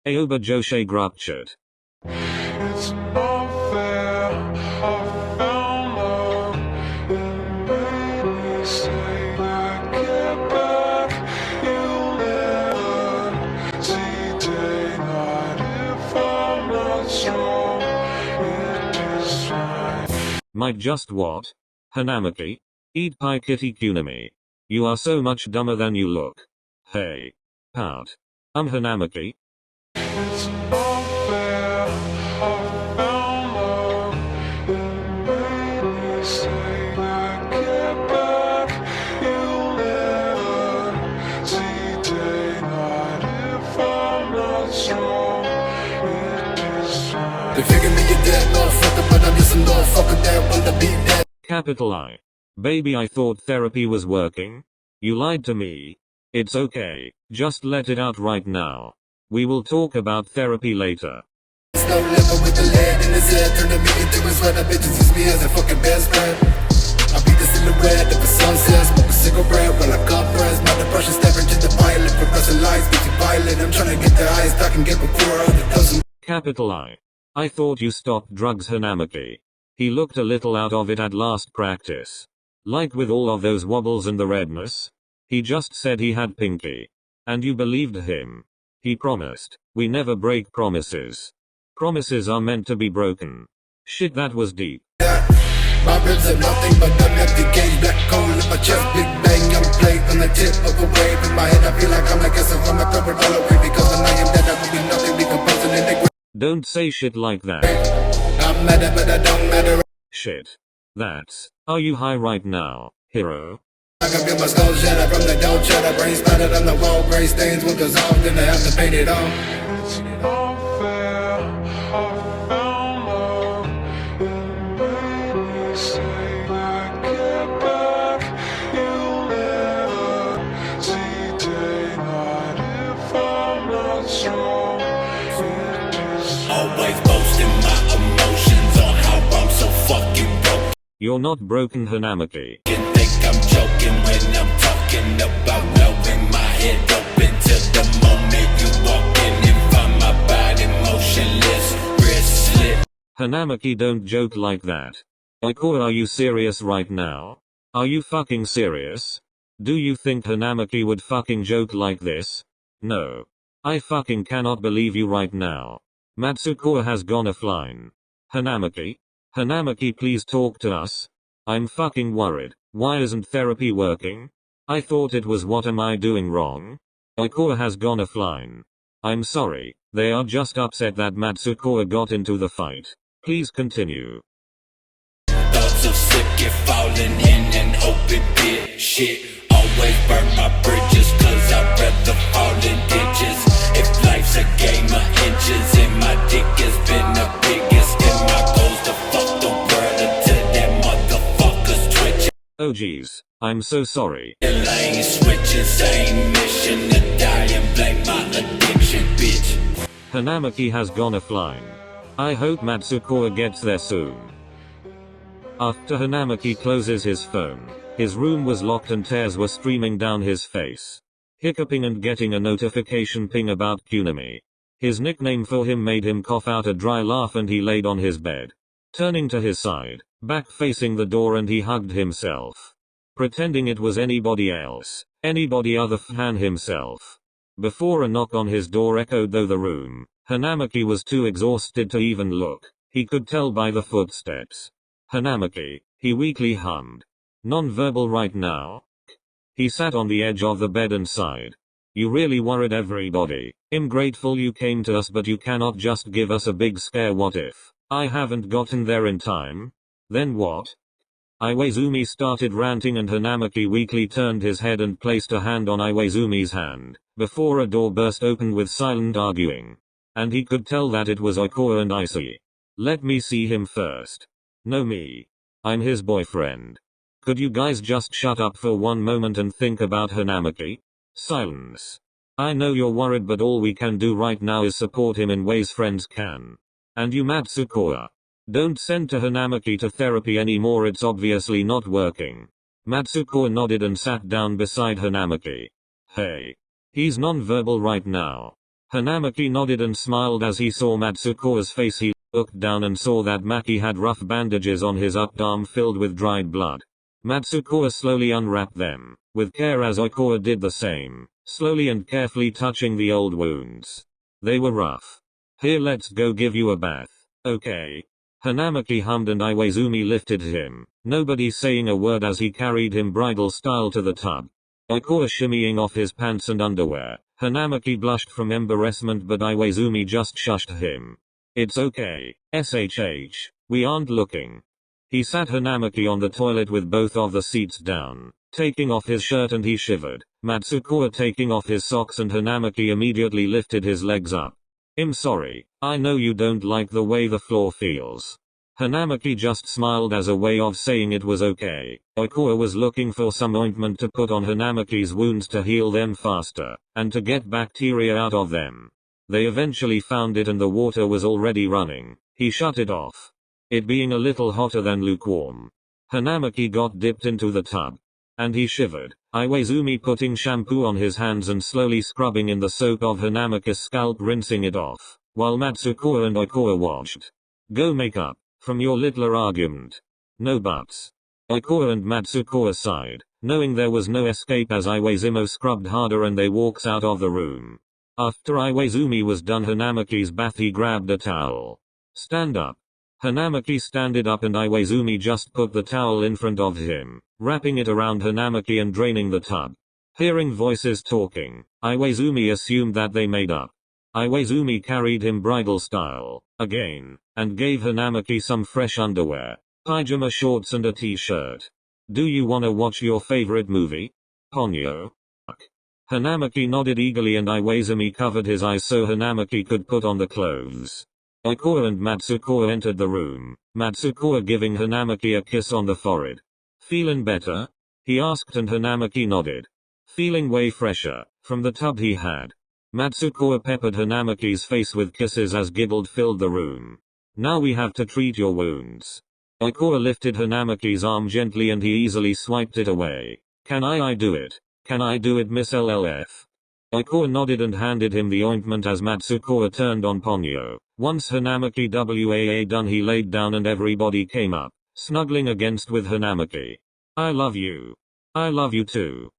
Aoba joshai grupchet. It's not fair, I found love. It made me say I get back. You'll never see daylight if I'm not strong. It is fine. Might just what? Hanamaki? Eat pie kitty kunami. You are so much dumber than you look. Hey. Pout. Hanamaki? It's not fair, I found love. It made me say I get back. You'll never see daylight if I'm not strong. It is fine. They figure me a dead motherfucker, but I'm just a motherfucker that wanna be dead. Capital I. Baby, I thought therapy was working. You lied to me. It's okay. Just let it out right now. We will talk about therapy later. There's no liquor with the lead in his head. Turn me into his sweater. Bitches use me as a fucking best friend. I'll be the silhouette of a sunset. Smoke a cigarette while I compress. My depression stepping to the pilot. Progressive lights get you violent. I'm trying to get the highest I can get before other dozen. Capital I. I thought you stopped drugs, Hanamaki. He looked a little out of it at last practice. Like with all of those wobbles and the redness. He just said he had pinky. And you believed him. He promised. We never break promises. Promises are meant to be broken. Shit, that was deep. My ribs are nothing but an empty cage. Black coal in my chest, big bang. I'm played on the tip of a wave. In my head I feel like I'm like a from my cover all away. Because when I am dead I will be nothing decomposing in the grave. Don't say shit like that. I'm mad but I don't matter. Shit. That's. Are you high right now, hero? I can feel my skull shatter from the dough cheddar. Brain splattered on the wall, gray stains will dissolve. Then I have to paint it on. It's not fair, I found love. It made me say I get back. You'll never see daylight if I'm not strong. It is Always boasting my emotions on how I'm so fucking broken. You're not broken, Hanamaki. Think I'm joking when I'm talking about blowing my head open till the moment you walk in and find my body motionless, wrist slip. Hanamaki, don't joke like that. Haikyuu, are you serious right now? Are you fucking serious? Do you think Hanamaki would fucking joke like this? No. I fucking cannot believe you right now. Matsuko has gone offline. Hanamaki? Hanamaki, please talk to us. I'm fucking worried. Why isn't therapy working? I thought it was. What am I doing wrong? Haikyuu has gone offline. I'm sorry, they are just upset that Matsuko got into the fight. Please continue. Thoughts of slip get falling in an open pit. Shit, always burn my bridges cause I'd rather fall in ditches. If life's a game of inches and my dick has been the biggest, and my goal's to fuck the world until that motherfucker's twitching. Oh geez, I'm so sorry. Lane switching, same mission to die and blame my addiction, bitch. Hanamaki has gone offline. I hope Matsuko gets there soon. After Hanamaki closes his phone, his room was locked and tears were streaming down his face. Hiccuping and getting a notification ping about Kunami. His nickname for him made him cough out a dry laugh and he laid on his bed. Turning to his side, back facing the door, and he hugged himself. Pretending it was anybody else, anybody other than himself. Before a knock on his door echoed through the room, Hanamaki was too exhausted to even look. He could tell by the footsteps. Hanamaki, he weakly hummed. Non-verbal right now? He sat on the edge of the bed and sighed. You really worried everybody. I'm grateful you came to us, but you cannot just give us a big scare. What if I haven't gotten there in time? Then what? Iwaizumi started ranting and Hanamaki weakly turned his head and placed a hand on Iwaizumi's hand, before a door burst open with silent arguing. And he could tell that it was Haikyuu and Icy. Let me see him first. No, me. I'm his boyfriend. Could you guys just shut up for one moment and think about Hanamaki? Silence. I know you're worried, but all we can do right now is support him in ways friends can. And you, Matsuko, don't send to Hanamaki to therapy anymore, it's obviously not working. Matsuko nodded and sat down beside Hanamaki. Hey. He's non-verbal right now. Hanamaki nodded and smiled as he saw Matsuko's face. He looked down and saw that Makki had rough bandages on his up arm filled with dried blood. Matsuko slowly unwrapped them, with care as Oikoa did the same, slowly and carefully touching the old wounds. They were rough. Here, let's go give you a bath. Okay. Hanamaki hummed and Iwaizumi lifted him, nobody saying a word as he carried him bridal style to the tub. Oikoa shimmying off his pants and underwear. Hanamaki blushed from embarrassment but Iwaizumi just shushed him. It's okay, SHH, we aren't looking. He sat Hanamaki on the toilet with both of the seats down, taking off his shirt and he shivered, Matsuko taking off his socks and Hanamaki immediately lifted his legs up. I'm sorry, I know you don't like the way the floor feels. Hanamaki just smiled as a way of saying it was okay. Oikoa was looking for some ointment to put on Hanamaki's wounds to heal them faster, and to get bacteria out of them. They eventually found it and the water was already running. He shut it off. It being a little hotter than lukewarm. Hanamaki got dipped into the tub. And he shivered. Iwaizumi putting shampoo on his hands and slowly scrubbing in the soap of Hanamaki's scalp, rinsing it off, while Matsuko and Oikoa watched. Go make up, from your littler argument. No buts. Oikoa and Matsuko sighed, knowing there was no escape as Iwaizumi scrubbed harder and they walks out of the room. After Iwaizumi was done Hanamaki's bath he grabbed a towel. Stand up. Hanamaki standed up and Iwaizumi just put the towel in front of him, wrapping it around Hanamaki and draining the tub. Hearing voices talking, Iwaizumi assumed that they made up. Iwaizumi carried him bridal style, again, and gave Hanamaki some fresh underwear, pajama shorts and a t-shirt. Do you wanna watch your favorite movie? Ponyo? Hanamaki nodded eagerly and Iwaizumi covered his eyes so Hanamaki could put on the clothes. Oikoa and Matsuko entered the room, Matsuko giving Hanamaki a kiss on the forehead. Feelin' better? He asked and Hanamaki nodded. Feeling way fresher, from the tub he had. Matsuko peppered Hanamaki's face with kisses as giggled filled the room. Now we have to treat your wounds. Oikoa lifted Hanamaki's arm gently and he easily swiped it away. Can I do it? Can I do it, Miss LLF? Oikoa nodded and handed him the ointment as Matsuko turned on Ponyo. Once Hanamaki WAA done he laid down and everybody came up, snuggling against with Hanamaki. I love you. I love you too.